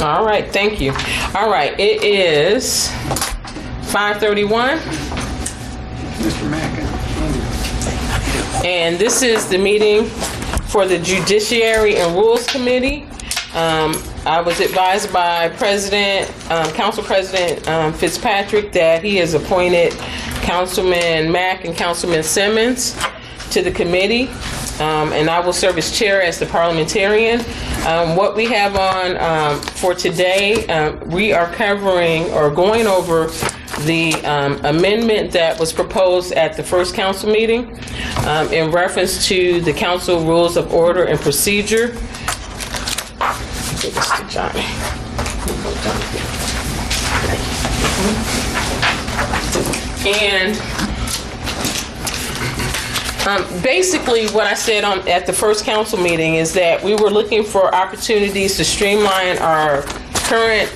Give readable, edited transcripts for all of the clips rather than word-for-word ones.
All right, thank you. All right, it is 5:31. Mr. Mackin. And this is the meeting for the Judiciary and Rules Committee. I was advised by Council President Fitzpatrick that he has appointed Councilman Mack and Councilman Simmons to the committee. And I will serve as chair as the parliamentarian. What we have on for today, we are covering or going over the amendment that was proposed at the first council meeting in reference to the council rules of order and procedure. Give this to Johnny. And basically what I said at the first council meeting is that we were looking for opportunities to streamline our current,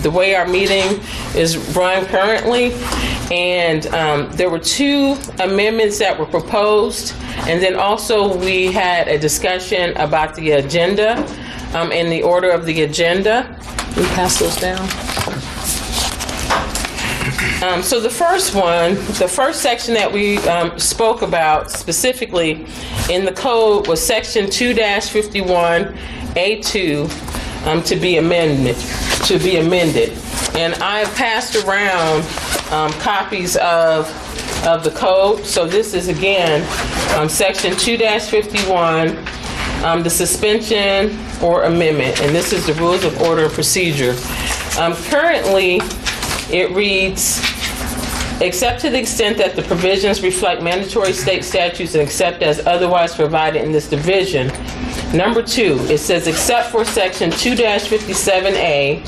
the way our meeting is run currently. And there were two amendments that were proposed. And then also we had a discussion about the agenda and the order of the agenda. Can you pass those down? So the first section that we spoke about specifically in the code was section 2-51A2 to be amended. And I've passed around copies of the code. So this is again section 2-51, the suspension or amendment, and this is the rules of order and procedure. Currently, it reads, except to the extent that the provisions reflect mandatory state statutes and except as otherwise provided in this division. Number 2, it says, except for section 2-57A,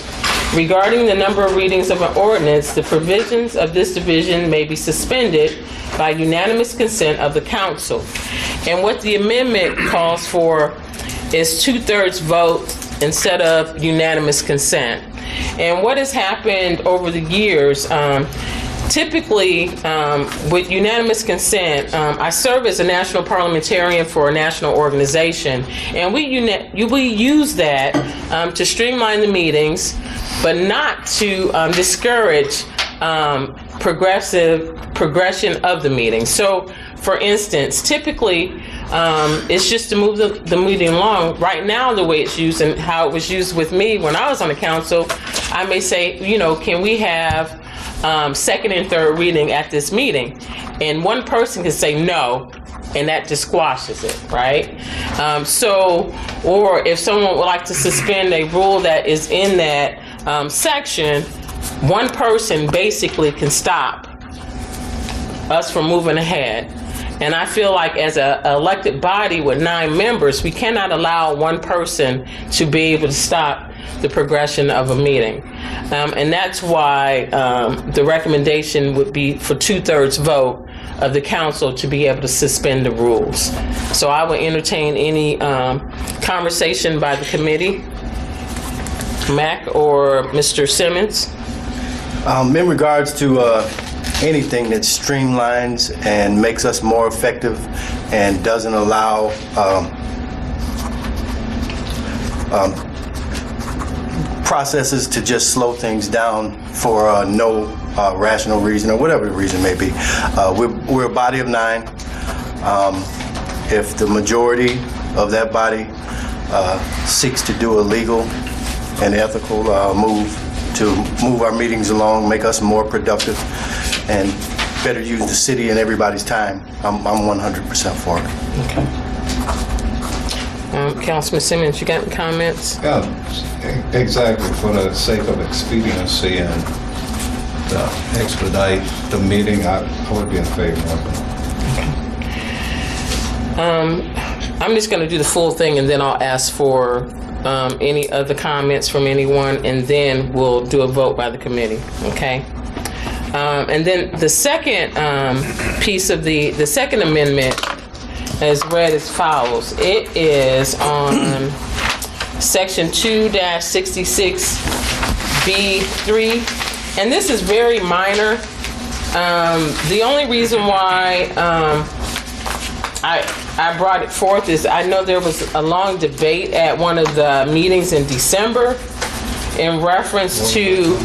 regarding the number of readings of an ordinance, the provisions of this division may be suspended by unanimous consent of the council. And what the amendment calls for is 2/3 vote instead of unanimous consent. And what has happened over the years, typically with unanimous consent, I serve as a national parliamentarian for a national organization, and we use that to streamline the meetings, but not to discourage progression of the meeting. So, for instance, typically it's just to move the meeting along. Right now, the way it's used and how it was used with me when I was on the council, I may say, can we have second and third reading at this meeting? And one person can say no, and that just squashes it, right? Or if someone would like to suspend a rule that is in that section, one person basically can stop us from moving ahead. And I feel like as an elected body with 9 members, we cannot allow one person to be able to stop the progression of a meeting. And that's why the recommendation would be for 2/3 vote of the council to be able to suspend the rules. So I would entertain any conversation by the committee. Mac or Mr. Simmons? In regards to anything that streamlines and makes us more effective and doesn't allow processes to just slow things down for no rational reason or whatever the reason may be. We're a body of 9. If the majority of that body seeks to do a legal and ethical move to move our meetings along, make us more productive, and better use the city and everybody's time, I'm 100% for it. Okay. Councilman Simmons, you got any comments? Yeah, exactly. For the sake of expediency and expedite the meeting, I would be in favor of it. I'm just going to do the full thing, and then I'll ask for any other comments from anyone, and then we'll do a vote by the committee. Okay. And then the second piece of the second amendment is read as follows. It is on section 2-66B3, and this is very minor. The only reason why I brought it forth is I know there was a long debate at one of the meetings in December in reference to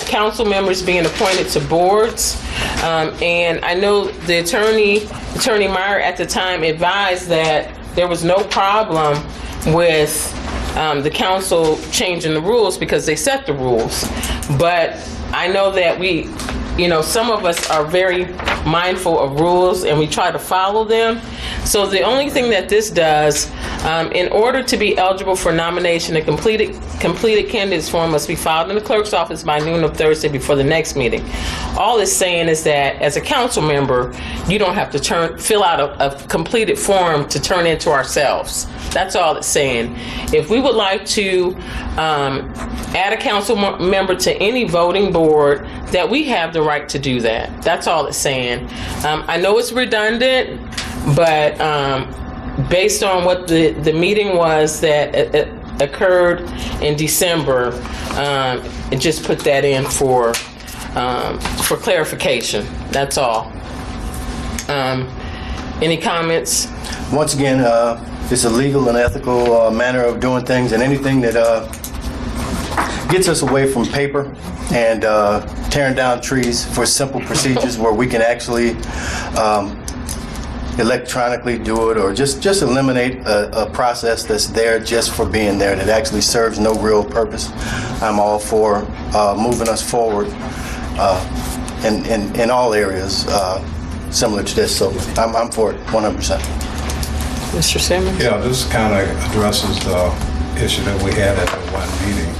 council members being appointed to boards. And I know the Attorney Meyer at the time advised that there was no problem with the council changing the rules because they set the rules. But I know that some of us are very mindful of rules and we try to follow them. So the only thing that this does, in order to be eligible for nomination, a completed candidates form must be filed in the clerk's office by noon of Thursday before the next meeting. All it's saying is that as a council member, you don't have to fill out a completed form to turn into ourselves. That's all it's saying. If we would like to add a council member to any voting board, that we have the right to do that. That's all it's saying. I know it's redundant, but based on what the meeting was that occurred in December, just put that in for clarification. That's all. Any comments? Once again, it's a legal and ethical manner of doing things, and anything that gets us away from paper and tearing down trees for simple procedures where we can actually electronically do it, or just eliminate a process that's there just for being there, that actually serves no real purpose. I'm all for moving us forward in all areas similar to this, so I'm for it 100%. Mr. Simmons? Yeah, this kind of addresses the issue that we had at the one meeting.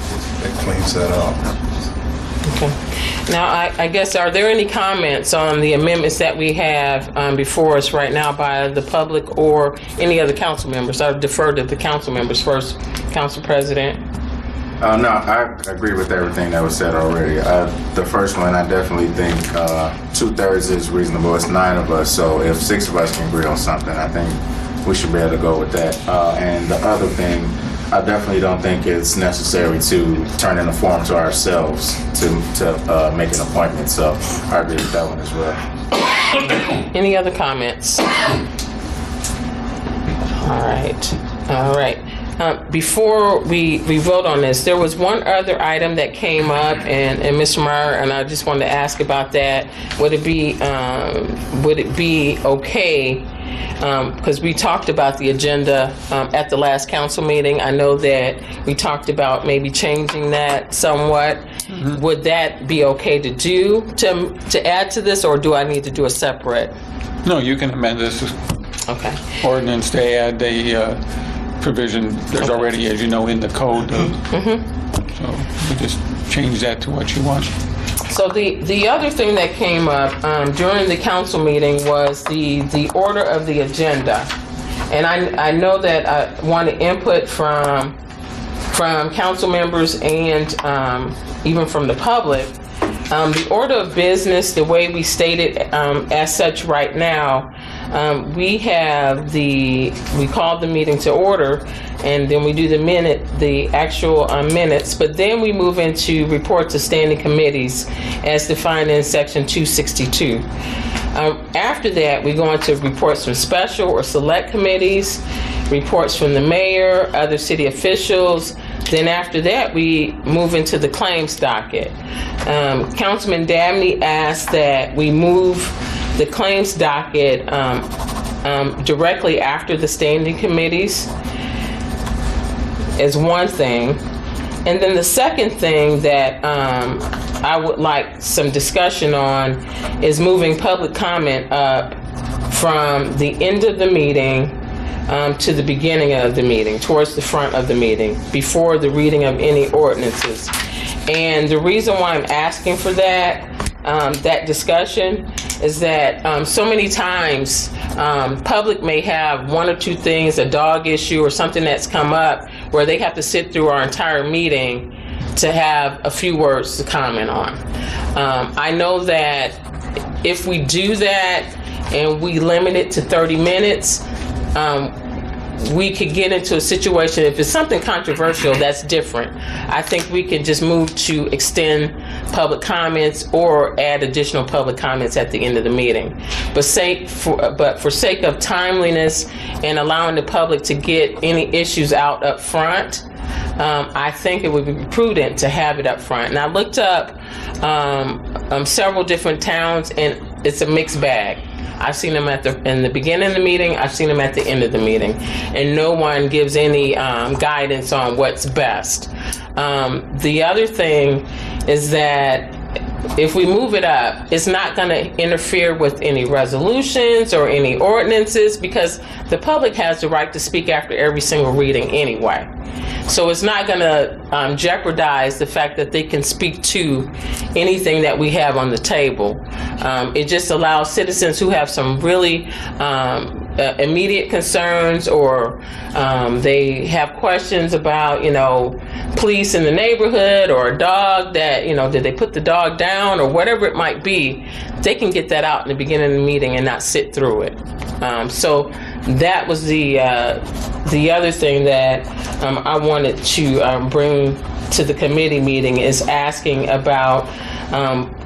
It cleans that up. Okay. Now, I guess, are there any comments on the amendments that we have before us right now by the public or any other council members? I'll defer to the council members first. Council President? No, I agree with everything that was said already. The first one, I definitely think 2/3 is reasonable. It's 9 of us, so if 6 of us can agree on something, I think we should be able to go with that. And the other thing, I definitely don't think it's necessary to turn in a form to ourselves to make an appointment. So I agree with that one as well. Any other comments? All right. Before we vote on this, there was one other item that came up, and Mr. Meyer, and I just wanted to ask about that. Would it be okay? Because we talked about the agenda at the last council meeting. I know that we talked about maybe changing that somewhat. Mm-hmm. Would that be okay to do, to add to this, or do I need to do a separate? No, you can amend this ordinance to add a provision there's already, as you know, in the code. So we just change that to what you want. So the other thing that came up during the council meeting was the order of the agenda. And I know that I wanted input from council members and even from the public. The order of business, the way we state it as such right now, we call the meeting to order, and then we do the actual minutes, but then we move into reports of standing committees as defined in section 262. After that, we go into reports from special or select committees, reports from the mayor, other city officials. Then after that, we move into the claims docket. Councilman Dabney asked that we move the claims docket directly after the standing committees is one thing. And then the second thing that I would like some discussion on is moving public comment up from the end of the meeting to the beginning of the meeting, towards the front of the meeting, before the reading of any ordinances. And the reason why I'm asking for that discussion is that so many times public may have one or two things, a dog issue or something that's come up where they have to sit through our entire meeting to have a few words to comment on. I know that if we do that and we limit it to 30 minutes, we could get into a situation, if it's something controversial, that's different. I think we can just move to extend public comments or add additional public comments at the end of the meeting. But for sake of timeliness and allowing the public to get any issues out up front, I think it would be prudent to have it up front. And I looked up several different towns, and it's a mixed bag. I've seen them in the beginning of the meeting, I've seen them at the end of the meeting, and no one gives any guidance on what's best. The other thing is that if we move it up, it's not going to interfere with any resolutions or any ordinances, because the public has the right to speak after every single reading anyway. So it's not going to jeopardize the fact that they can speak to anything that we have on the table. It just allows citizens who have some really immediate concerns, or they have questions about, police in the neighborhood, or a dog that, did they put the dog down, or whatever it might be, they can get that out in the beginning of the meeting and not sit through it. So that was the other thing that I wanted to bring to the committee meeting, is asking about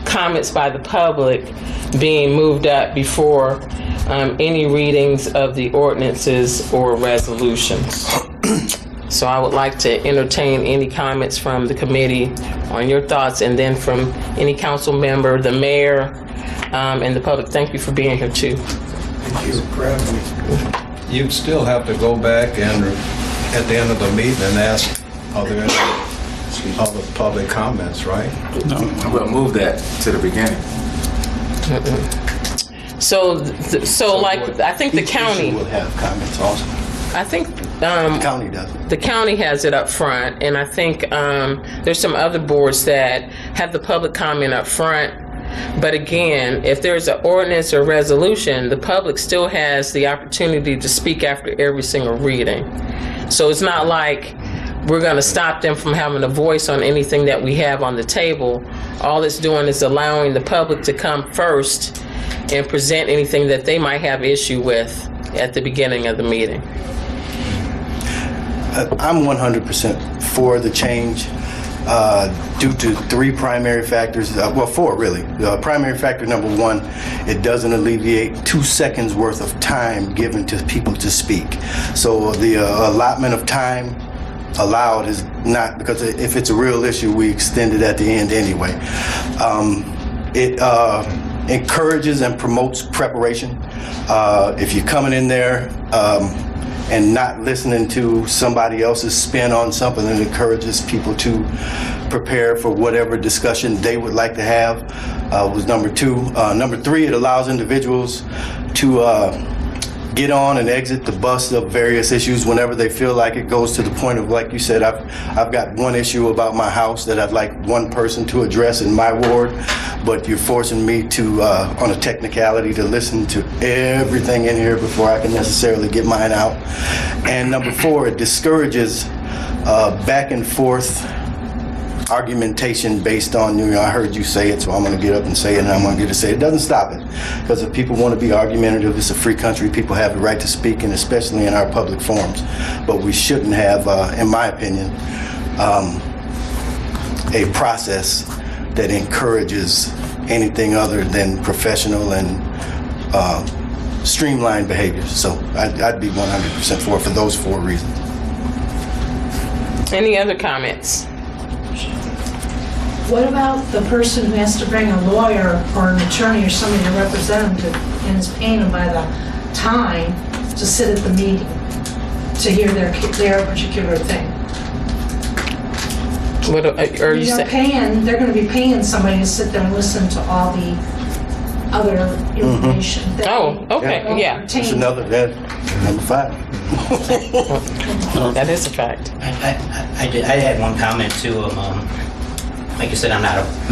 comments by the public being moved up before any readings of the ordinances or resolutions. So I would like to entertain any comments from the committee on your thoughts, and then from any council member, the mayor, and the public. Thank you for being here too. Thank you for having me. You'd still have to go back and, at the end of the meeting, and ask, are there any other public comments, right? No. We'll move that to the beginning. So like, I think the Each county issue will have comments also. I think The county does. the county has it up front, and I think there's some other boards that have the public comment up front. But again, if there's an ordinance or resolution, the public still has the opportunity to speak after every single reading. So it's not like we're going to stop them from having a voice on anything that we have on the table. All it's doing is allowing the public to come first and present anything that they might have issue with at the beginning of the meeting. I'm 100% for the change due to three primary factors. Four really. Primary factor number one, it doesn't alleviate 2 seconds worth of time given to people to speak. So the allotment of time allowed is not, because if it's a real issue, we extend it at the end anyway. It encourages and promotes preparation. If you're coming in there and not listening to somebody else's spin on something, it encourages people to prepare for whatever discussion they would like to have, was number two. Number three, it allows individuals to get on and exit the bus of various issues whenever they feel like it goes to the point of, like you said, I've got one issue about my house that I'd like one person to address in my ward, but you're forcing me to, on a technicality, to listen to everything in here before I can necessarily get mine out. And number four, it discourages back and forth argumentation based on, I heard you say it, so I'm going to get up and say it, and I'm going to get to say it. It doesn't stop it, because if people want to be argumentative, it's a free country. People have the right to speak, and especially in our public forums. But we shouldn't have, in my opinion, a process that encourages anything other than professional and streamlined behaviors. So I'd be 100% for those four reasons. Any other comments? What about the person who has to bring a lawyer or an attorney or somebody to represent them and is paying them by the time to sit at the meeting to hear their particular thing? What are you saying? They're going to be paying somebody to sit there and listen to all the other information. Oh, okay, yeah. That's another, number five. That is a fact. I had one comment too. Like you said, I'm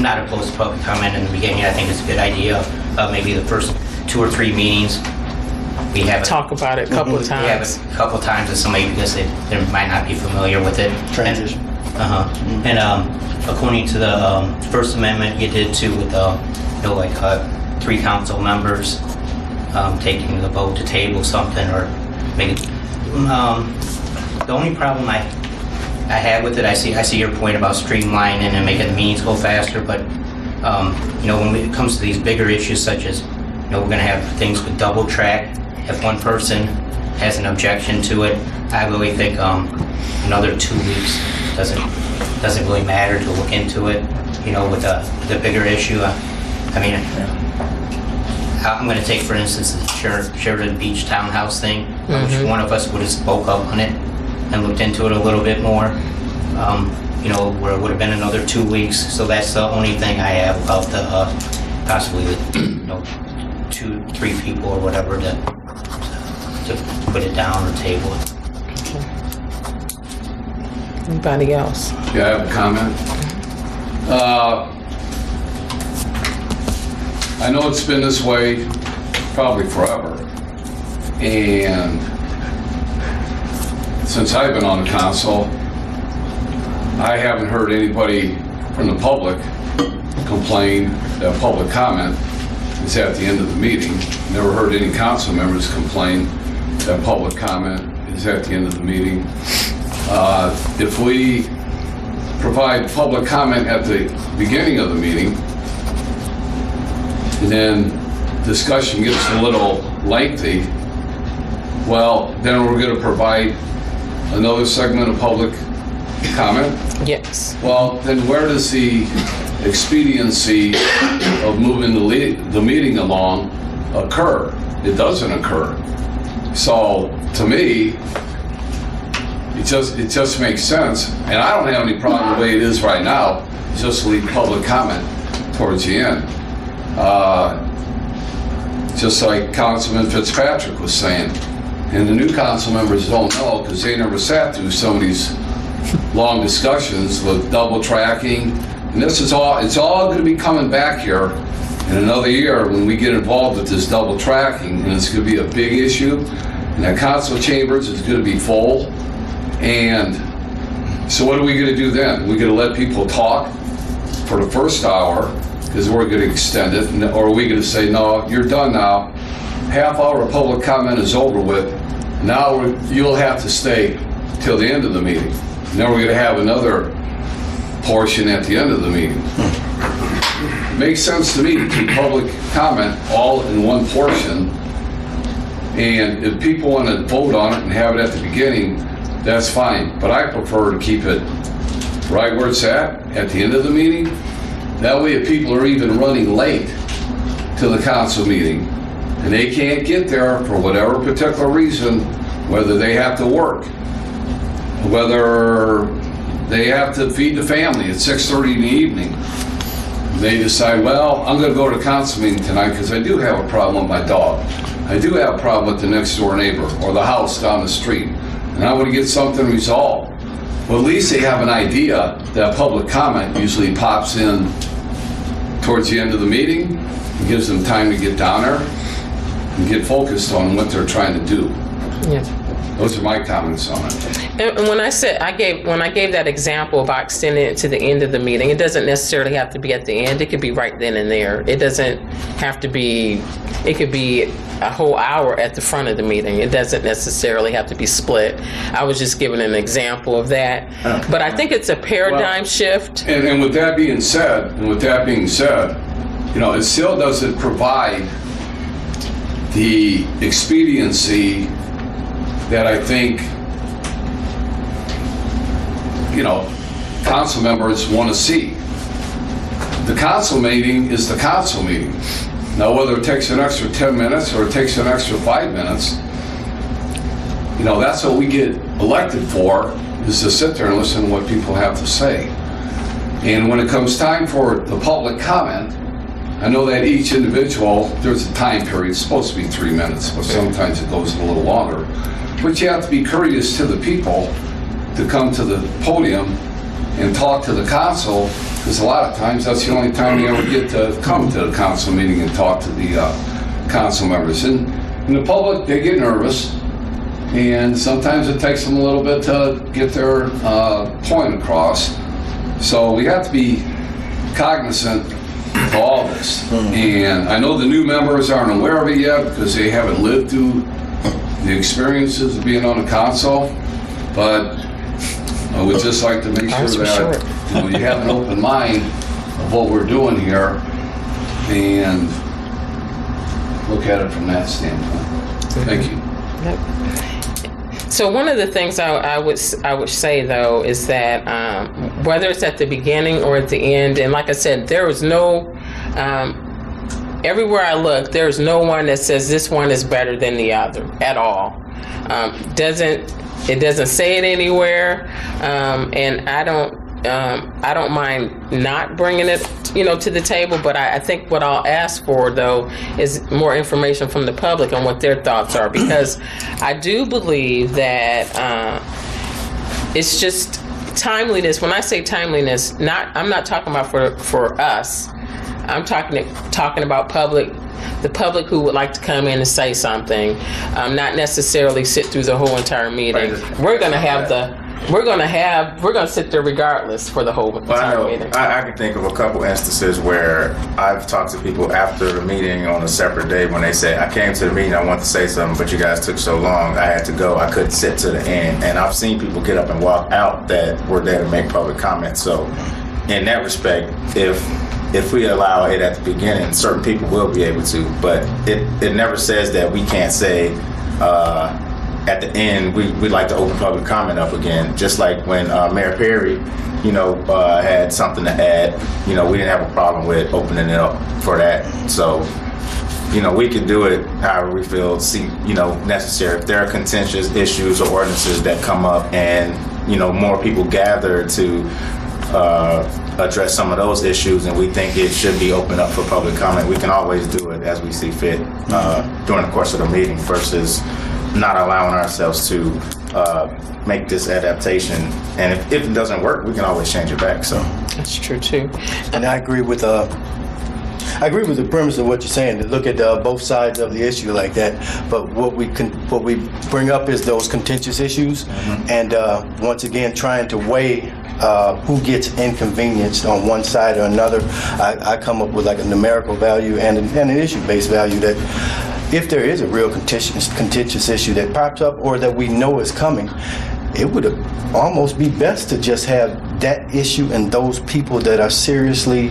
not opposed to public comment in the beginning. I think it's a good idea. Maybe the first 2 or 3 meetings we have Talk about it a couple of times. We have it a couple of times with somebody because they might not be familiar with it. Transition. And according to the First Amendment, you did too with 3 council members taking the vote to table something or make it. The only problem I have with it, I see your point about streamlining and making the meetings go faster, but when it comes to these bigger issues such as, we're going to have things with double track. If one person has an objection to it, I really think another 2 weeks doesn't really matter to look into it. With the bigger issue. I'm going to take, for instance, the Sheridan Beach townhouse thing. Which one of us would have spoke up on it and looked into it a little bit more. Where it would have been another 2 weeks. So that's the only thing I have about the possibly the 2-3 people or whatever to put it down or table it. Anybody else? Yeah, I have a comment. I know it's been this way probably forever, and since I've been on the council, I haven't heard anybody from the public complain that public comment is at the end of the meeting. Never heard any council members complain that public comment is at the end of the meeting. If we provide public comment at the beginning of the meeting, and then discussion gets a little lengthy, well, then we're going to provide another segment of public comment? Yes. Well, then where does the expediency of moving the meeting along occur? It doesn't occur. So, to me, it just makes sense. And I don't have any problem the way it is right now, just leave public comment towards the end. Just like Councilman Fitzpatrick was saying. And the new council members don't know because they never sat through some of these long discussions with double tracking. And this is all, it's all going to be coming back here in another year when we get involved with this double tracking, and it's going to be a big issue. And that council chambers is going to be full. And so what are we going to do then? We're going to let people talk for the first hour because we're going to extend it, or are we going to say, no, you're done now. Half hour of public comment is over with. Now you'll have to stay till the end of the meeting. And then we're going to have another portion at the end of the meeting. It makes sense to me to keep public comment all in one portion. And if people want to vote on it and have it at the beginning, that's fine. But I prefer to keep it right where it's at the end of the meeting. That way if people are even running late to the council meeting and they can't get there for whatever particular reason, whether they have to work, whether they have to feed the family at 6:30 in the evening, they decide, well, I'm going to go to council meeting tonight because I do have a problem with my dog. I do have a problem with the next door neighbor or the house down the street, and I want to get something resolved. Well, at least they have an idea that public comment usually pops in towards the end of the meeting. It gives them time to get down there and get focused on what they're trying to do. Yeah. Those are my comments on it. And when I said when I gave that example about extending it to the end of the meeting, it doesn't necessarily have to be at the end. It could be right then and there. It doesn't have to be. It could be a whole hour at the front of the meeting. It doesn't necessarily have to be split. I was just giving an example of that. But I think it's a paradigm shift. And with that being said, it still doesn't provide the expediency that I think, council members want to see. The council meeting is the council meeting. Now, whether it takes an extra 10 minutes or it takes an extra 5 minutes, that's what we get elected for, is to sit there and listen to what people have to say. And when it comes time for the public comment, I know that each individual, there's a time period, it's supposed to be 3 minutes, but sometimes it goes a little longer. But you have to be courteous to the people to come to the podium and talk to the council, because a lot of times that's the only time you ever get to come to the council meeting and talk to the council members. And the public, they get nervous, and sometimes it takes them a little bit to get their point across. So we have to be cognizant of all this. And I know the new members aren't aware of it yet because they haven't lived through the experiences of being on the council, but I would just like to make sure that you have an open mind of what we're doing here and look at it from that standpoint. Thank you. Yep. So one of the things I would say though is that whether it's at the beginning or at the end, and like I said, there is no everywhere I look, there's no one that says this one is better than the other at all. It doesn't say it anywhere, and I don't mind not bringing it, to the table. But I think what I'll ask for though is more information from the public on what their thoughts are, because I do believe that it's just timeliness. When I say timeliness, I'm not talking about for us. I'm talking about the public who would like to come in and say something, not necessarily sit through the whole entire meeting. We're gonna sit there regardless for the whole entire meeting. I can think of a couple instances where I've talked to people after the meeting on a separate day when they say, I came to the meeting, I want to say something, but you guys took so long, I had to go, I couldn't sit to the end. And I've seen people get up and walk out that were there to make public comments. So in that respect, if we allow it at the beginning, certain people will be able to, but it never says that we can't say at the end we'd like to open public comment up again. Just like when Mayor Perry, had something to add, we didn't have a problem with opening it up for that. So, we can do it however we feel necessary. If there are contentious issues or ordinances that come up and more people gather to address some of those issues, and we think it should be opened up for public comment, we can always do it as we see fit during the course of the meeting, versus not allowing ourselves to make this adaptation. And if it doesn't work, we can always change it back. So That's true too. And I agree with the premise of what you're saying, to look at both sides of the issue like that. But what we bring up is those contentious issues, and once again trying to weigh who gets inconvenienced on one side or another. I come up with like a numerical value and an issue-based value, that if there is a real contentious issue that pops up or that we know is coming, it would almost be best to just have that issue and those people that are seriously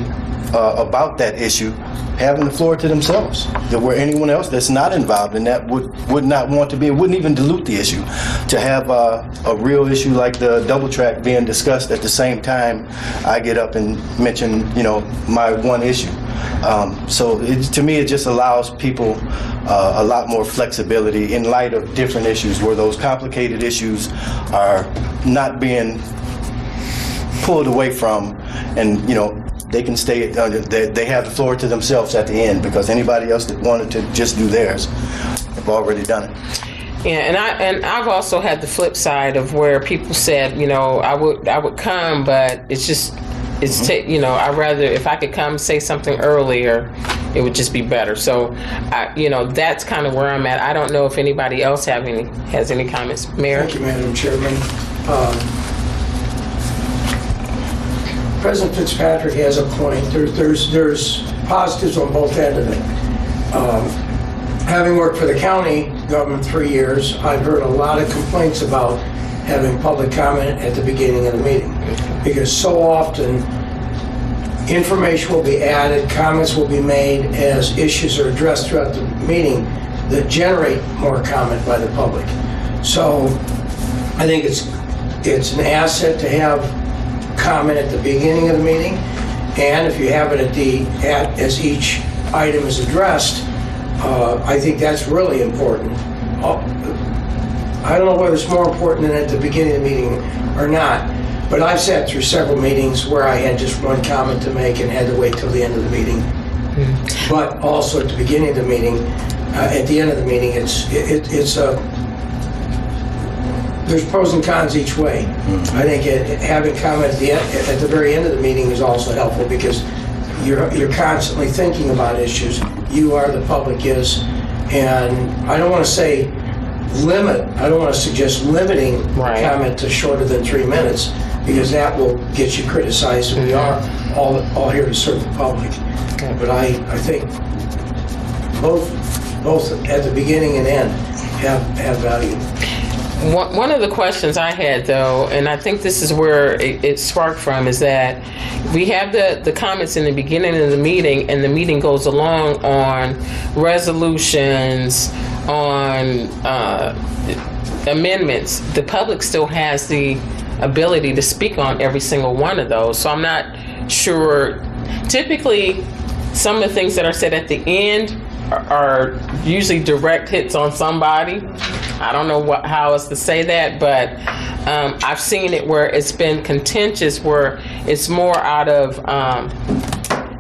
about that issue having the floor to themselves. There were anyone else that's not involved in that would not want to be, it wouldn't even dilute the issue. To have a real issue like the double track being discussed at the same time I get up and mention, my one issue. So to me, it just allows people a lot more flexibility in light of different issues, where those complicated issues are not being pulled away from, and they can stay, they have the floor to themselves at the end, because anybody else that wanted to just do theirs have already done it. Yeah, and I've also had the flip side of where people said, I would come, but I'd rather, if I could come say something earlier, it would just be better. So, that's kind of where I'm at. I don't know if anybody else has any comments. Mayor? Thank you, Madam Chairman. President Fitzpatrick has a point. There's positives on both ends of it. Having worked for the county government 3 years, I've heard a lot of complaints about having public comment at the beginning of the meeting, because so often information will be added, comments will be made as issues are addressed throughout the meeting that generate more comment by the public. So I think it's an asset to have comment at the beginning of the meeting, and if you have it as each item is addressed, I think that's really important. I don't know whether it's more important than at the beginning of the meeting or not, but I've sat through several meetings where I had just one comment to make and had to wait till the end of the meeting. But also at the beginning of the meeting, at the end of the meeting, there's pros and cons each way. I think having comment at the very end of the meeting is also helpful, because you're constantly thinking about issues. You are, the public is, and I don't want to say limit. I don't want to suggest limiting comment to shorter than 3 minutes, because that will get you criticized. And we are all here to serve the public. But I think both at the beginning and end have value. One of the questions I had, though, and I think this is where it sparked from, is that we have the comments in the beginning of the meeting, and the meeting goes along on resolutions, on amendments. The public still has the ability to speak on every single one of those. So I'm not sure. Typically, some of the things that are said at the end are usually direct hits on somebody. I don't know how else to say that, but I've seen it where it's been contentious, where it's more out of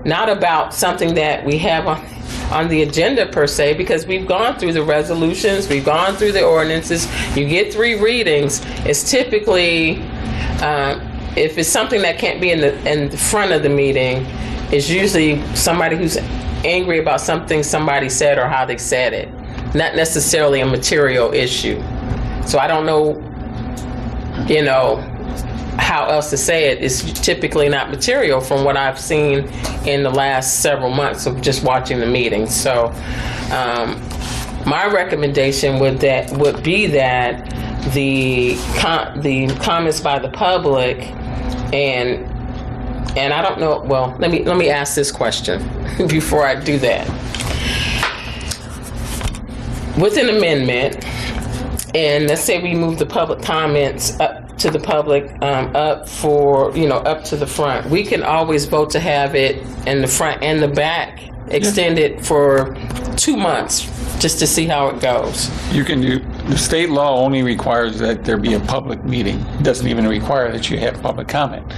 not about something that we have on the agenda per se, because we've gone through the resolutions, we've gone through the ordinances. You get 3 readings. It's typically if it's something that can't be in the front of the meeting, it's usually somebody who's angry about something somebody said or how they said it, not necessarily a material issue. So I don't know, how else to say it. It's typically not material from what I've seen in the last several months of just watching the meetings. So my recommendation would be that the comments by the public, and I don't know, well, let me ask this question before I do that. With an amendment, and let's say we move the public comments up to the public, up to the front, we can always vote to have it in the front and the back extended for 2 months, just to see how it goes. You can do, the state law only requires that there be a public meeting. It doesn't even require that you have public comment.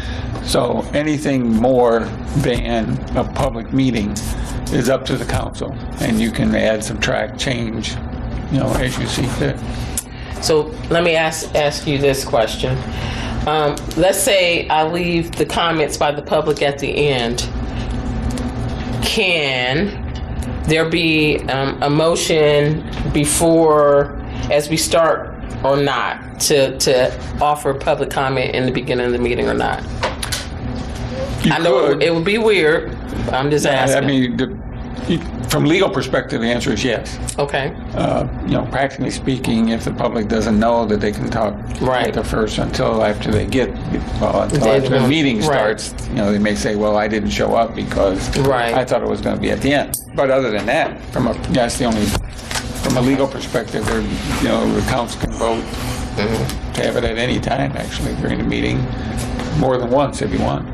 So anything more than a public meeting is up to the council, and you can add, subtract, change, as you see fit. So let me ask you this question. Let's say I leave the comments by the public at the end. Can there be a motion before, as we start, or not, to offer public comment in the beginning of the meeting or not? I know it would be weird. I'm just asking. I mean, from legal perspective, the answer is yes. Okay. Practically speaking, if the public doesn't know that they can talk at the first until after after the meeting starts, they may say, well, I didn't show up because I thought it was going to be at the end. But other than that, from a legal perspective, the council can vote to have it at any time, actually, during the meeting, more than once if you want.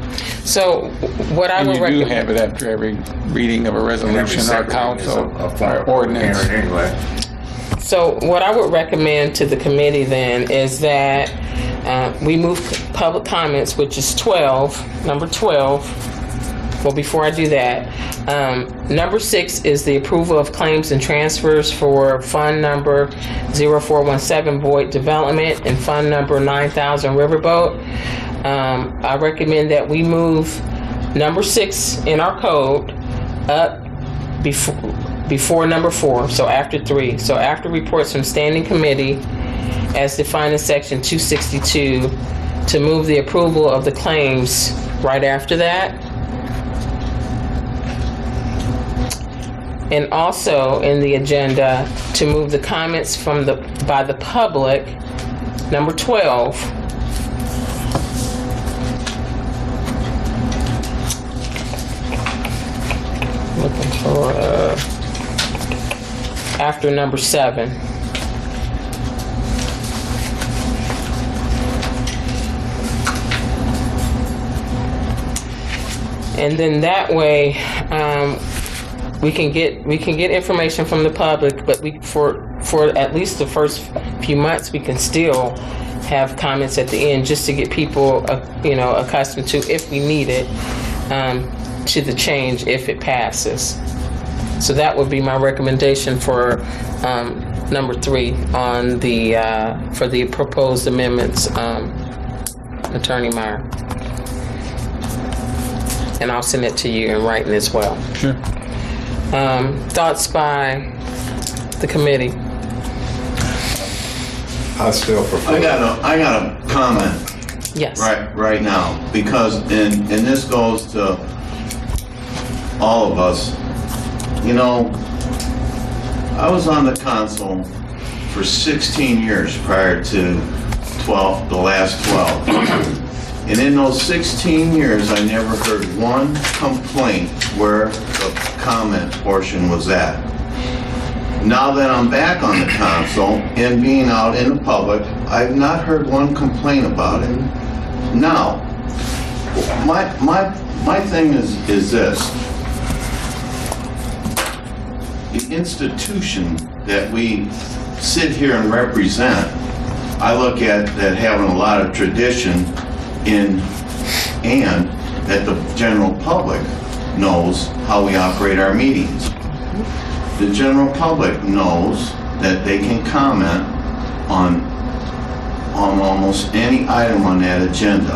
So what I would recommend... You do have it after every reading of a resolution or council or ordinance. Anyway. So what I would recommend to the committee then is that we move public comments, which is number 12. Well, before I do that, number 6 is the approval of claims and transfers for fund number 0417 Void Development and fund number 9000 Riverboat. I recommend that we move number 6 in our code up before number 4, so after 3. So after reports from standing committee, as defined in section 262, to move the approval of the claims right after that. And also in the agenda, to move the comments by the public, number 12, looking for after number 7. And then that way we can get information from the public, but for at least the first few months we can still have comments at the end, just to get people accustomed to, if we need it, to the change if it passes. So that would be my recommendation for number 3 on for the proposed amendments, Attorney Meyer. And I'll send it to you in writing as well. Sure. Thoughts by the committee? I still prefer. I got a comment. Yes. Right now, because and this goes to all of us. I was on the council for 16 years prior to the last 12. And in those 16 years, I never heard one complaint where the comment portion was at. Now that I'm back on the council and being out in the public, I've not heard one complaint about it. Now, my thing is this. The institution that we sit here and represent, I look at that having a lot of tradition and that the general public knows how we operate our meetings. The general public knows that they can comment on almost any item on that agenda.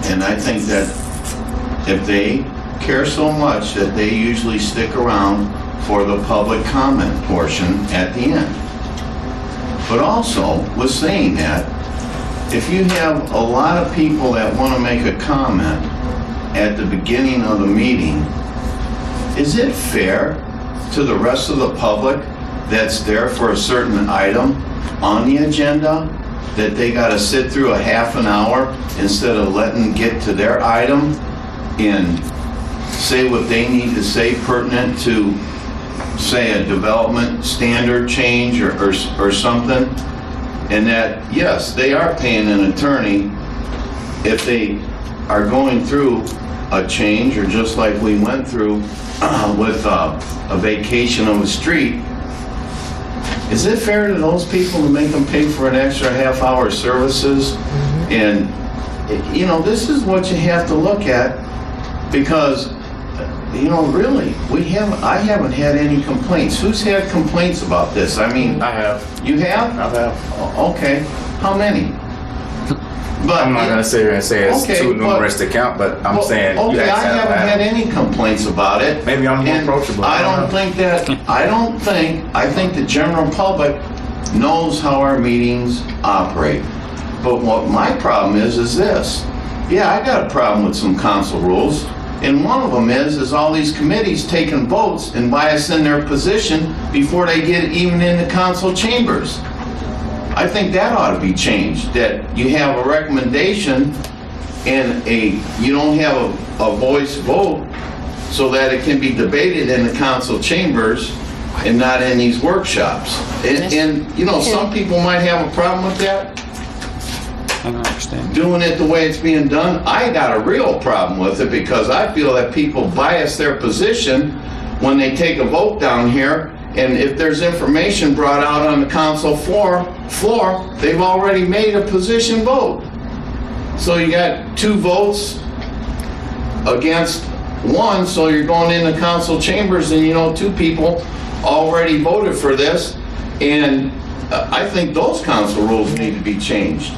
And I think that if they care so much that they usually stick around for the public comment portion at the end. But also, with saying that, if you have a lot of people that want to make a comment at the beginning of the meeting, is it fair to the rest of the public that's there for a certain item on the agenda that they got to sit through a half an hour instead of letting them get to their item and say what they need to say pertinent to, say, a development standard change or something? And that, yes, they are paying an attorney if they are going through a change, or just like we went through with a vacation of a street. Is it fair to those people to make them pay for an extra half hour services? And, you know, this is what you have to look at, because, you know, really, I haven't had any complaints. Who's had complaints about this? I mean, I have. You have? I have. Okay. How many? But I'm not going to sit here and say it's too numerous to count, but I'm saying you okay, I have haven't had any complaints about it. Maybe I'm more approachable. I think the general public knows how our meetings operate. But what my problem is this. Yeah, I got a problem with some council rules. And one of them is all these committees taking votes and biasing their position before they get even in the council chambers. I think that ought to be changed, that you have a recommendation and you don't have a voice vote so that it can be debated in the council chambers and not in these workshops. And you know, some people might have a problem with that. I don't understand. Doing it the way it's being done. I got a real problem with it because I feel that people bias their position when they take a vote down here. And if there's information brought out on the council floor, they've already made a position vote. So you got 2 votes against 1, so you're going into council chambers and you know 2 people already voted for this. And I think those council rules need to be changed.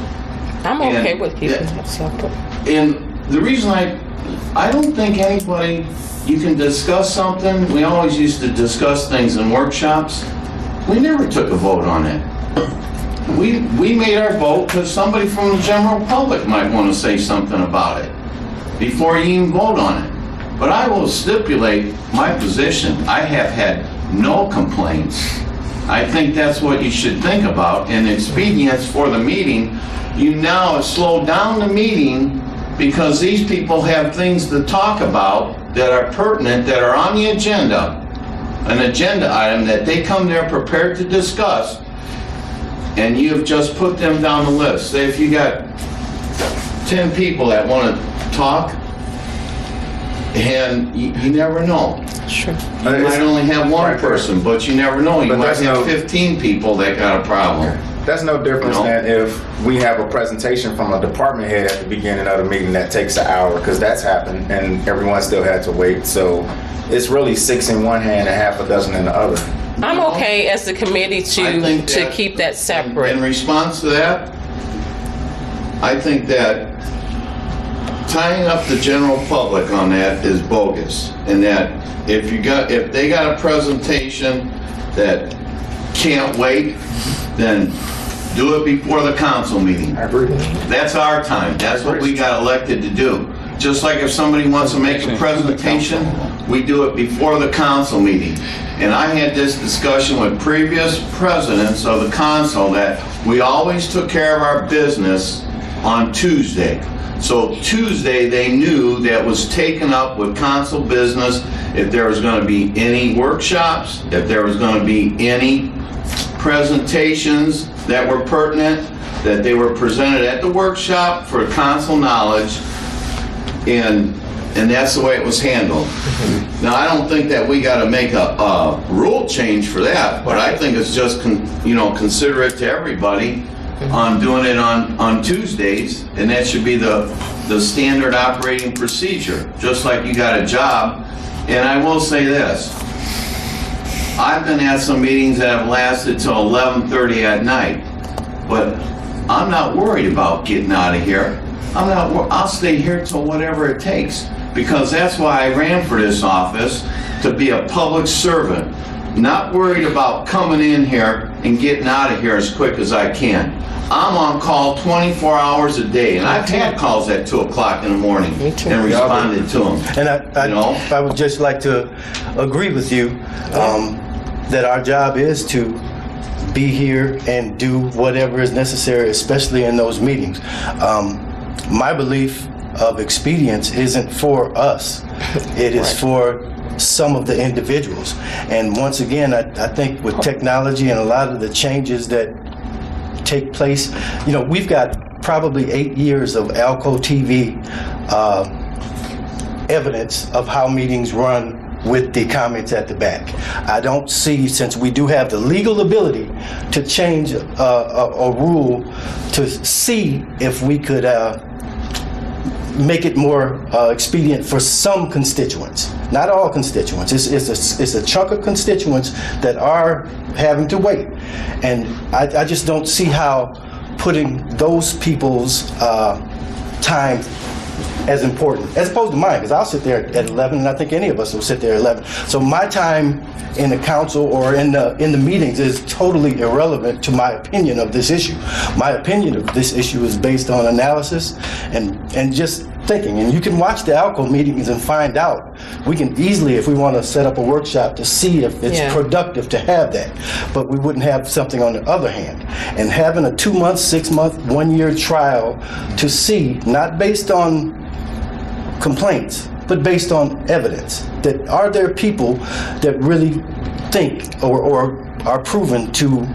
I'm okay with keeping that separate. And the reason I don't think anybody, you can discuss something. We always used to discuss things in workshops. We never took a vote on it. We made our vote because somebody from the general public might want to say something about it before you even vote on it. But I will stipulate my position. I have had no complaints. I think that's what you should think about. And expedience for the meeting, you now slow down the meeting because these people have things to talk about that are pertinent, that are on the agenda, an agenda item that they come there prepared to discuss, and you have just put them down the list. Say if you got 10 people that want to talk, and you never know. Sure. You might only have one person, but you never know. You might have 15 people that got a problem. That's no difference than if we have a presentation from a department head at the beginning of the meeting that takes an hour, because that's happened and everyone still had to wait. So it's really 6 in one hand and half a dozen in the other. I'm okay as the committee to keep that separate. In response to that, I think that tying up the general public on that is bogus, and that if they got a presentation that can't wait, then do it before the council meeting. I agree. That's our time. That's what we got elected to do. just like if somebody wants to make a presentation, we do it before the council meeting. And I had this discussion with previous presidents of the council that we always took care of our business on Tuesday. So Tuesday, they knew that was taken up with council business, if there was going to be any workshops, if there was going to be any presentations that were pertinent, that they were presented at the workshop for council knowledge, and that's the way it was handled. Now, I don't think that we got to make a rule change for that, but I think it's just, considerate to everybody on doing it on Tuesdays, and that should be the standard operating procedure, just like you got a job. And I will say this, I've been at some meetings that have lasted till 11:30 at night, but I'm not worried about getting out of here. I'll stay here till whatever it takes, because that's why I ran for this office, to be a public servant, not worried about coming in here and getting out of here as quick as I can. I'm on call 24 hours a day, and I've had calls at 2 o'clock in the morning and responded to them. And I would just like to agree with you that our job is to be here and do whatever is necessary, especially in those meetings. My belief of expedience isn't for us. It is for some of the individuals. And once again, I think with technology and a lot of the changes that take place, we've got probably 8 years of ALCO TV evidence of how meetings run with the comments at the back. I don't see, since we do have the legal ability to change a rule, to see if we could make it more expedient for some constituents, not all constituents. It's a chunk of constituents that are having to wait, and I just don't see how putting those people's time as important, as opposed to mine, because I'll sit there at 11, and I think any of us will sit there at 11. So my time in the council or in the meetings is totally irrelevant to my opinion of this issue. My opinion of this issue is based on analysis and just thinking. And you can watch the ALCO meetings and find out. We can easily, if we want to set up a workshop, to see if it's productive to have that. But we wouldn't have something on the other hand. And having a 2-month, 6-month, 1-year trial to see, not based on complaints, but based on evidence, that are there people that really think or are proven to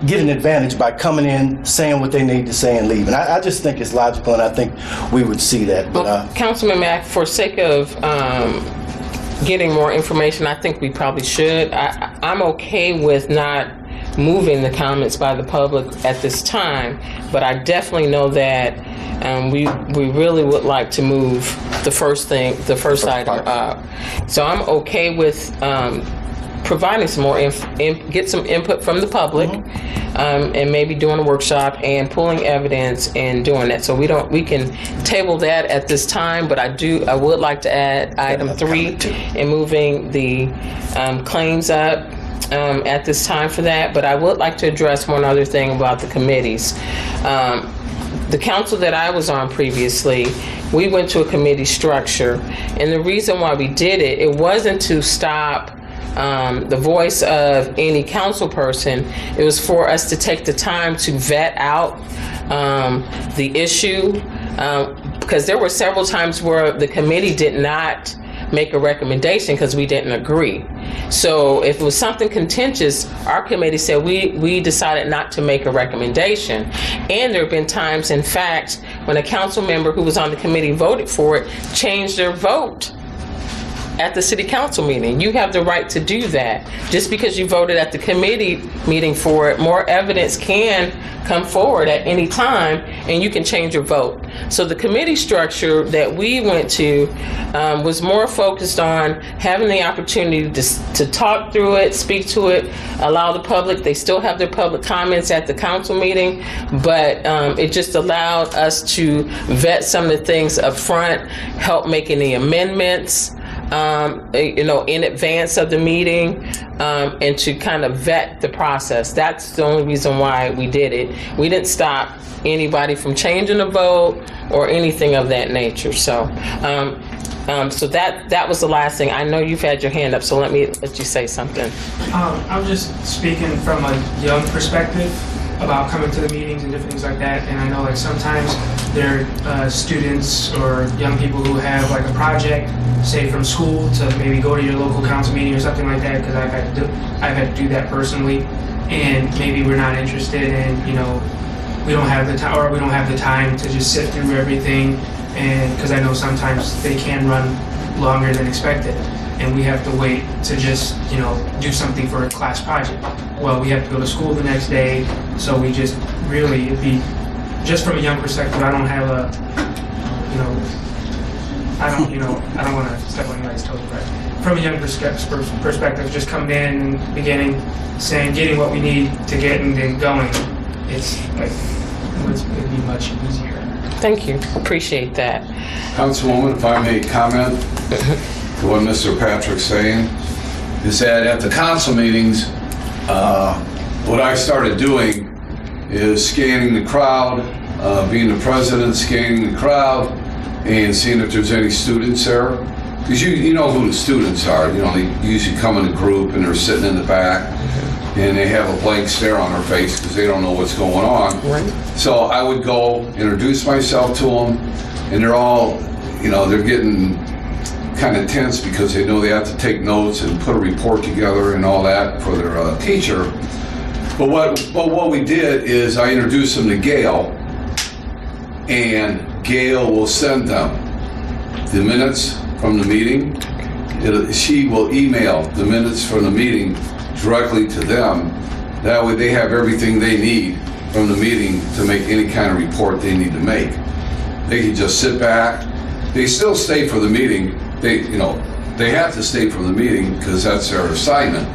get an advantage by coming in, saying what they need to say, and leaving. I just think it's logical, and I think we would see that. But, Councilman Mack, for sake of getting more information, I think we probably should. I'm okay with not moving the comments by the public at this time, but I definitely know that we really would like to move the first item up. So I'm okay with providing some more get some input from the public, and maybe doing a workshop and pulling evidence and doing that. So we can table that at this time, but I would like to add item 3 and moving the claims up at this time for that. But I would like to address one other thing about the committees. The council that I was on previously, we went to a committee structure, and the reason why we did it wasn't to stop the voice of any council person. It was for us to take the time to vet out the issue, because there were several times where the committee did not make a recommendation because we didn't agree. So if it was something contentious, our committee said we decided not to make a recommendation. And there have been times, in fact, when a council member who was on the committee voted for it changed their vote at the city council meeting. You have the right to do that. Just because you voted at the committee meeting for it, more evidence can come forward at any time and you can change your vote. So the committee structure that we went to was more focused on having the opportunity to talk through it, speak to it, allow the public, they still have their public comments at the council meeting, but it just allowed us to vet some of the things up front, help make any amendments, in advance of the meeting, and to kind of vet the process. That's the only reason why we did it. We didn't stop anybody from changing the vote or anything of that nature. So, so that was the last thing. I know you've had your hand up, so let me let you say something. I'm just speaking from a young perspective about coming to the meetings and different things like that. And I know like sometimes there are students or young people who have like a project, say from school, to maybe go to your local council meeting or something like that, because I've had to do that personally. And maybe we're not interested in, you know, we don't have the time, or we don't have the time to just sit through everything. And because I know sometimes they can run longer than expected, and we have to wait to just, you know, do something for a class project. Well, we have to go to school the next day, so we just really, it'd be, just from a young perspective, I don't have a, you know, I don't want to step on anybody's toes, but from a young perspective, just coming in the beginning, saying, getting what we need to get and then going, it's like, it'd be much easier. Thank you. Appreciate that. Councilwoman, if I may comment to what Mr. Patrick's saying, is that at the council meetings, what I started doing is scanning the crowd, being the president, scanning the crowd, and seeing if there's any students there. Because you know who the students are. You know, they usually come in a group and they're sitting in the back, and they have a blank stare on their face because they don't know what's going on. Right. So I would go introduce myself to them, and they're all, you know, they're getting kind of tense because they know they have to take notes and put a report together and all that for their teacher. But what we did is I introduced them to Gail, and Gail will send them the minutes from the meeting. She will email the minutes from the meeting directly to them. That way they have everything they need from the meeting to make any kind of report they need to make. They can just sit back. They still stay for the meeting. They have to stay for the meeting because that's their assignment.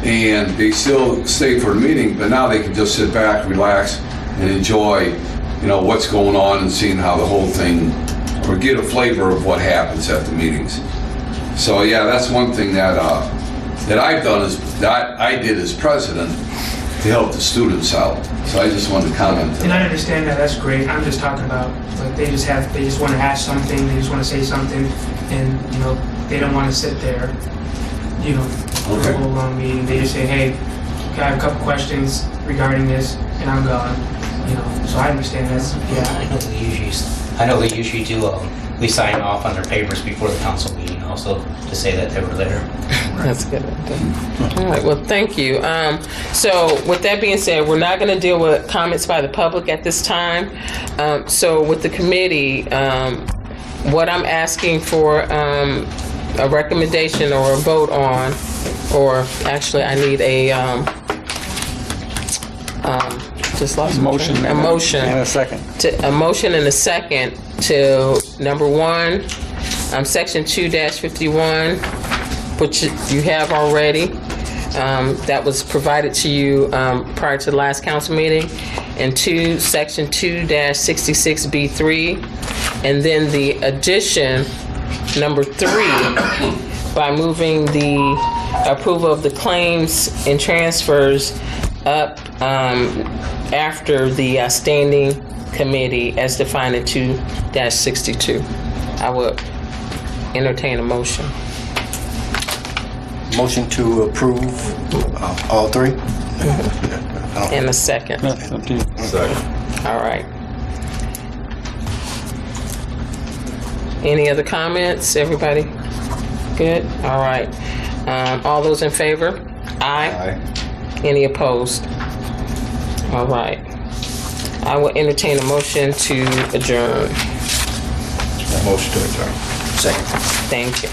And they still stay for the meeting, but now they can just sit back, relax, and enjoy, you know, what's going on and seeing how the whole thing, or get a flavor of what happens at the meetings. So yeah, that's one thing that I've done, is that I did as president to help the students out. So I just wanted to comment. And I understand that, that's great. I'm just talking about, like, they just want to ask something, they just want to say something, and, you know, they don't want to sit there, you know, for a whole long meeting. They just say, hey, I have a couple questions regarding this, and I'm gone, you know. So I understand that's, yeah. I know they usually do, we sign off on their papers before the council meeting also to say that they were there. That's good. All right. Well, thank you. So with that being said, we're not going to deal with comments by the public at this time. So with the committee, what I'm asking for a recommendation or a vote on, or actually I need a just lost motion. A motion and a second. A motion and a second to number 1, section 2-51, which you have already. That was provided to you prior to the last council meeting. And 2, section 2-66B3, and then the addition number 3 by moving the approval of the claims and transfers up after the standing committee as defined in 2-62. I would entertain a motion. Motion to approve all 3? And a second. That's up to you. Second. All right. Any other comments? Everybody good? All right. All those in favor? Aye. Any opposed? All right. I will entertain a motion to adjourn. Motion to adjourn. Second. Thank you.